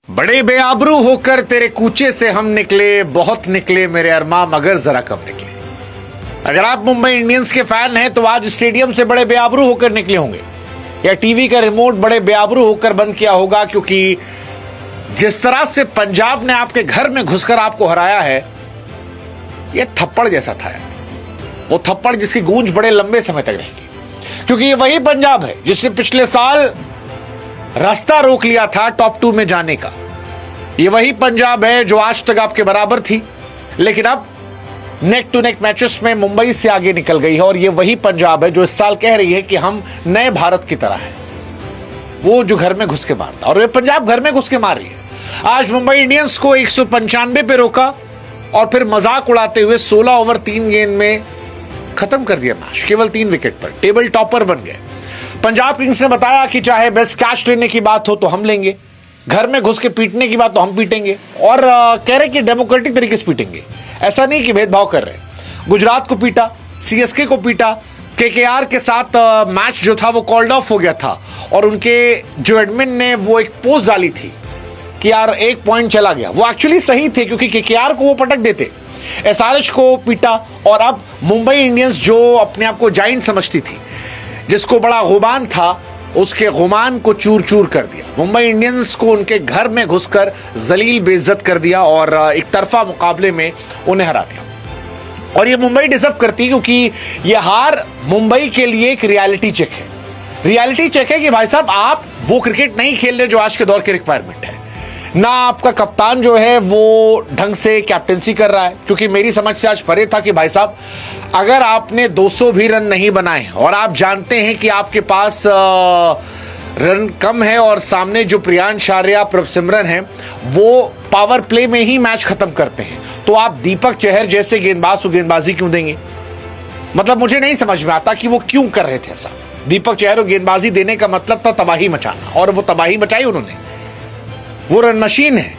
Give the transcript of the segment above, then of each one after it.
बड़े बेआबरू होकर तेरे कूचे से हम निकले, बहुत निकले मेरे अरमां, मगर जरा कम निकले। अगर आप मुंबई इंडियंस के फैन हैं तो आज स्टेडियम से बड़े बेआबरू होकर निकले होंगे, या टीवी का रिमोट बड़े बेआबरू होकर बंद किया होगा, क्योंकि जिस तरह से पंजाब ने आपके घर में घुसकर आपको हराया है, यह थप्पड़ जैसा था यार। वो थप्पड़ जिसकी गूंज बड़े लंबे समय तक रहेगी, क्योंकि ये वही पंजाब है जिसने पिछले साल रास्ता रोक लिया था टॉप 2 में जाने का। ये वही पंजाब है जो आज तक आपके बराबर थी, लेकिन अब नेक टू नेक मैचेस में मुंबई से आगे निकल गई है। और ये वही पंजाब है जो इस साल कह रही है कि हम नए भारत की तरह है, वो जो घर में घुस के मारता, और वे पंजाब घर में घुस के मार रही है। आज मुंबई इंडियंस को 195 पे रोका और फिर मजाक उड़ाते हुए 16 ओवर 3 गेंद में खत्म कर दिया मैच, केवल 3 विकेट पर। टेबल टॉपर बन गए। पंजाब किंग्स ने बताया कि चाहे बेस्ट कैच लेने की बात हो तो हम लेंगे, घर में घुस के पीटने की बात तो हम पीटेंगे, और कह रहे कि डेमोक्रेटिक तरीके से पीटेंगे। ऐसा नहीं कि भेदभाव कर रहे। गुजरात को पीटा, सीएसके को पीटा, केकेआर के साथ मैच जो था वो कॉल्ड ऑफ हो गया था, और उनके जो एडमिन ने वो एक पोस्ट डाली थी कि यार 1 पॉइंट चला गया। वो एक्चुअली सही थे, क्योंकि केकेआर को वो पटक देते, एसआरएच को पीटा, और अब मुंबई इंडियंस जो अपने आप को जाइंट समझती थी, जिसको बड़ा गुमान था, उसके गुमान को चूर चूर कर दिया। मुंबई इंडियंस को उनके घर में घुसकर जलील बेइज्जत कर दिया और एक तरफा मुकाबले में उन्हें हरा दिया। और ये मुंबई डिजर्व करती, क्योंकि ये हार मुंबई के लिए एक रियलिटी चेक है। रियलिटी चेक है कि भाई साहब आप वो क्रिकेट नहीं खेल रहे जो आज के दौर की रिक्वायरमेंट है। ना आपका कप्तान जो है वो ढंग से कैप्टेंसी कर रहा है, क्योंकि मेरी समझ से आज परे था कि भाई साहब अगर आपने 200 भी रन नहीं बनाए और आप जानते हैं कि आपके पास रन कम है और सामने जो प्रियांश आर्या, प्रभसिमरन है वो पावर प्ले में ही मैच खत्म करते हैं, तो आप दीपक चहर जैसे गेंदबाज को गेंदबाजी क्यों देंगे? मतलब मुझे नहीं समझ में आता कि वो क्यों कर रहे थे ऐसा। दीपक चहर को गेंदबाजी देने का मतलब था तबाही मचाना, और वो तबाही मचाई उन्होंने। वो रन मशीन है,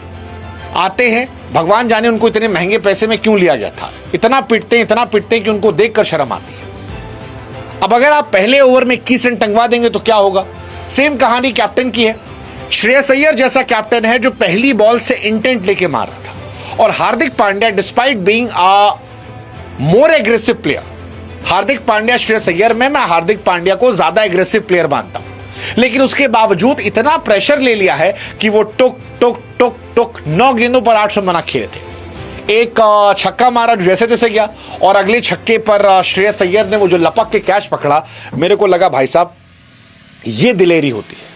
आते हैं, भगवान जाने उनको इतने महंगे पैसे में क्यों लिया गया था। इतना पिटते हैं कि उनको देखकर शर्म आती है। अब अगर आप पहले ओवर में 21 रन टंगवा देंगे तो क्या होगा? सेम कहानी कैप्टन की है। श्रेयस अय्यर जैसा कैप्टन है जो पहली बॉल से इंटेंट लेके मार रहा था, और Hardik Pandya despite being a more aggressive player, Hardik Pandya Shreyas Iyer में मैं हार्दिक पांड्या को ज्यादा एग्रेसिव प्लेयर मानता हूं, लेकिन उसके बावजूद इतना प्रेशर ले लिया है कि वो टुक टुक टुक टुक 9 गेंदों पर 8 रन बना खेले थे। एक छक्का मारा जो जैसे तैसे गया, और अगले छक्के पर श्रेयस अय्यर ने वो जो लपक के कैच पकड़ा, मेरे को लगा भाई साहब ये दिलेरी होती है।